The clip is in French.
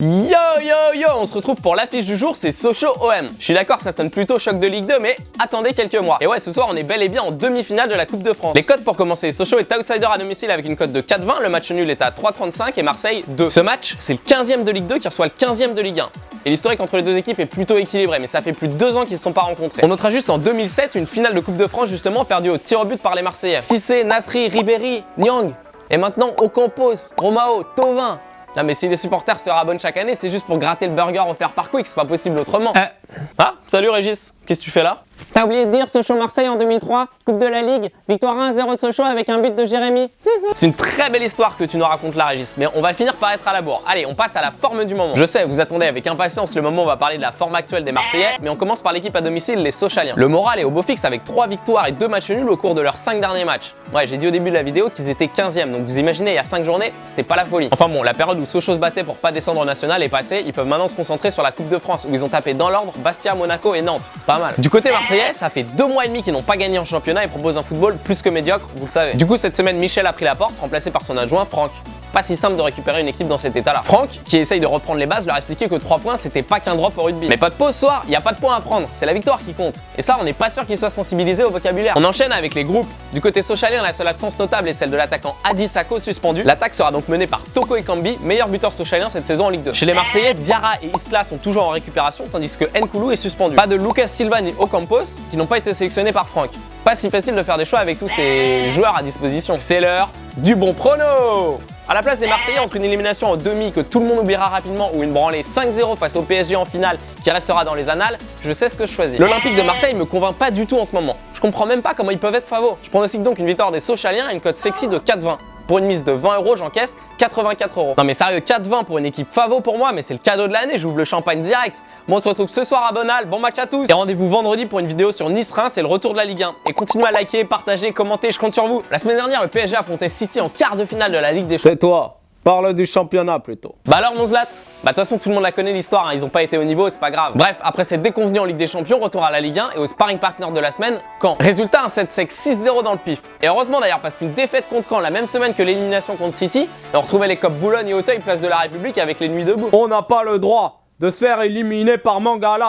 Yo yo yo, on se retrouve pour l'affiche du jour, c'est Sochaux-OM. Je suis d'accord, ça sonne plutôt choc de Ligue 2, mais attendez quelques mois. Et ouais, ce soir, on est bel et bien en demi-finale de la Coupe de France. Les cotes pour commencer, Sochaux est outsider à domicile avec une cote de 4,20, le match nul est à 3,35 et Marseille 2. Ce match, c'est le 15e de Ligue 2 qui reçoit le 15e de Ligue 1. Et l'historique entre les deux équipes est plutôt équilibré, mais ça fait plus de 2 ans qu'ils ne se sont pas rencontrés. On notera juste en 2007 une finale de Coupe de France justement perdue au tir au but par les Marseillais. Cissé, Nasri, Ribéry, Nyang et maintenant Ocampos, Romao, Thauvin. Non mais si les supporters se rabonnent chaque année, c'est juste pour gratter le burger offert par Quick, c'est pas possible autrement. Ah, salut Régis, qu'est-ce que tu fais là? T'as oublié de dire Sochaux-Marseille en 2003, Coupe de la Ligue, victoire 1-0 de Sochaux avec un but de Jérémy. C'est une très belle histoire que tu nous racontes là Régis, mais on va finir par être à la bourre. Allez, on passe à la forme du moment. Je sais, vous attendez avec impatience le moment où on va parler de la forme actuelle des Marseillais, mais on commence par l'équipe à domicile, les Sochaliens. Le moral est au beau fixe avec 3 victoires et 2 matchs nuls au cours de leurs 5 derniers matchs. Ouais, j'ai dit au début de la vidéo qu'ils étaient 15e, donc vous imaginez, il y a 5 journées, c'était pas la folie. Enfin bon, la période où Sochaux se battait pour pas descendre en national est passée, ils peuvent maintenant se concentrer sur la Coupe de France, où ils ont tapé dans l'ordre Bastia, Monaco et Nantes. Pas mal. Du côté marseillais, ça fait 2 mois et demi qu'ils n'ont pas gagné en championnat et proposent un football plus que médiocre, vous le savez. Du coup, cette semaine, Michel a pris la porte, remplacé par son adjoint Franck. Pas si simple de récupérer une équipe dans cet état-là. Franck, qui essaye de reprendre les bases, leur a expliqué que 3 points, c'était pas qu'un drop au rugby. Mais pas de pause ce soir, il n'y a pas de points à prendre, c'est la victoire qui compte. Et ça, on n'est pas sûr qu'ils soient sensibilisés au vocabulaire. On enchaîne avec les groupes. Du côté socialien, la seule absence notable est celle de l'attaquant Adi Sako suspendu. L'attaque sera donc menée par Toko Ekambi, meilleur buteur socialien cette saison en Ligue 2. Chez les Marseillais, Diarra et Isla sont toujours en récupération, tandis que Nkoulou est suspendu. Pas de Lucas Silva ni Ocampos, qui n'ont pas été sélectionnés par Franck. Pas si facile de faire des choix avec tous ces joueurs à disposition. C'est l'heure du bon prono. À la place des Marseillais, entre une élimination en demi que tout le monde oubliera rapidement ou une branlée 5-0 face au PSG en finale qui restera dans les annales, je sais ce que je choisis. L'Olympique de Marseille me convainc pas du tout en ce moment. Je comprends même pas comment ils peuvent être favoris. Je pronostique donc une victoire des Sochaliens à une cote sexy de 4,20. Pour une mise de 20 €, j'encaisse 84 €. Non mais sérieux, 4,20 pour une équipe favo pour moi, mais c'est le cadeau de l'année, j'ouvre le champagne direct. Bon, on se retrouve ce soir à Bonal, bon match à tous. Et rendez-vous vendredi pour une vidéo sur Nice-Reims et le retour de la Ligue 1. Et continuez à liker, partager, commenter, je compte sur vous. La semaine dernière, le PSG affrontait City en quart de finale de la Ligue des Champions. C'est toi, parle du championnat plutôt. Bah alors mon Zlat, bah de toute façon tout le monde la connaît l'histoire, hein. Ils ont pas été au niveau, c'est pas grave. Bref, après cette déconvenue en Ligue des Champions, retour à la Ligue 1 et au sparring partner de la semaine, Caen. Résultat, un 7 sec 6-0 dans le pif. Et heureusement d'ailleurs parce qu'une défaite contre Caen la même semaine que l'élimination contre City, et on retrouvait les copes Boulogne et Auteuil place de la République avec les nuits debout. On n'a pas le droit de se faire éliminer par Mangala.